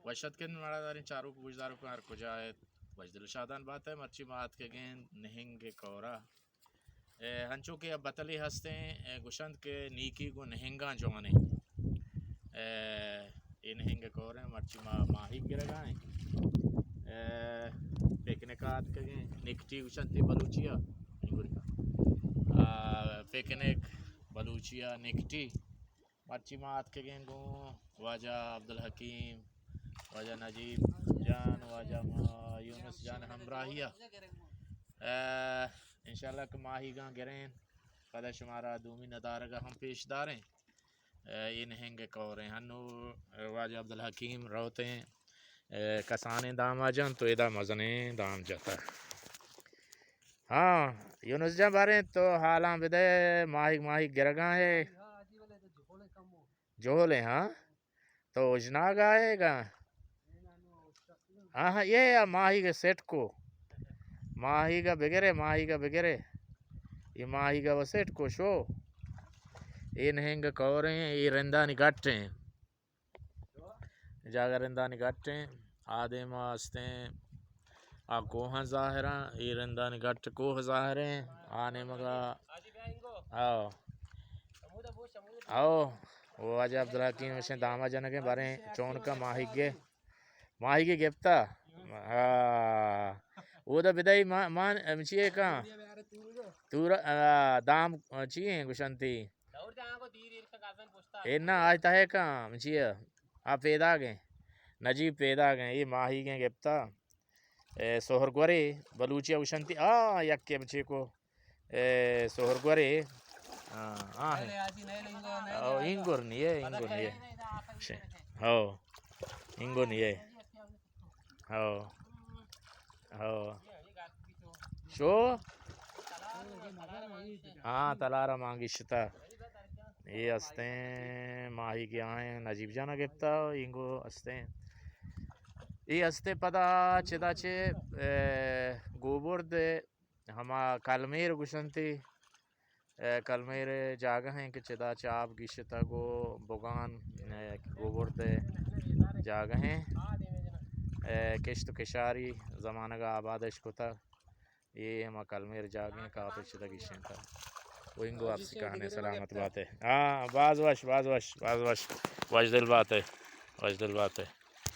वशत के मड़ादारी चारों को गुजदारों को हर को जाए वजदिल शादान बात है मर्ची मात के गेंद नहिंगे कौरा हंचो के अब बतली हंसते गुशंत के नीकी को नहिंगा जवाने ये नहिंगे कौरे मर्ची माही गिरगाएं पिकनिकात के गेंद निकटी गुशंती बलूचिया पिकनिक बलूचिया निकटी मर्ची मात के गेंद को वाजा अब्दुल हकीम वाजा नजीब जान वाजा यूनुस जान हमराहिया इंशाल्लाह के माही गा गिरें पदा शुमारा दूमी नदारगा हम पेशदारें इन हेंगे कौरें हनु वाजा अब्दुल हकीम रोते कसाने दाम आ जान तो इदा मजने दाम जाता हाँ यूनुस जा बारे तो हालां बिदे माही माही गिरगा है जोले हाँ तो उजना गाएगा हाँ हाँ ये माही के सेट को माही का बिगरे ये माही का वो सेट को शो ये नहेंगे कौरे ये रंदा निकाटे जागर रंदा निकाटे आधे मास्ते आ कोह ज़ाहिरा ये रंदा निकाट कोह ज़ाहिरे आने मगा आओ आओ वो आज अब्दुल हकीम से दामा जन के बारे चौन का माही के गिफ्ता वो तो बिदाई मान चाहिए कहाँ तूरा दाम चाहिए गुशंती इन्ना आज तहे कहाँ चाहिए आप पैदा गए नजीब पैदा गए ये माही के गिफ्ता सोहर गोरे बलूचिया गुशंती यक्के बच्चे को सोहर गोरे इंगोर नहीं है हो इंगो नहीं है हो हो शो हाँ तलारा मांगी शिता ये हंसते माही के आए नजीब जाना गिफ्ता इंगो हंसते ये हंसते पता चिदाचे गोबर दे हमा कलमेर गुशंती कलमेर जागा हैं कि चिदा चाप गिशता को बुगान गोबर दे जागा हैं किश्त किशारी ज़माना का आबादिश को था ये हम कलमेर जागे काफ़ी चिदा गिशें था वो इंगो आपसी कहानी सलामत बात है हाँ बाज वश वजदिल बात है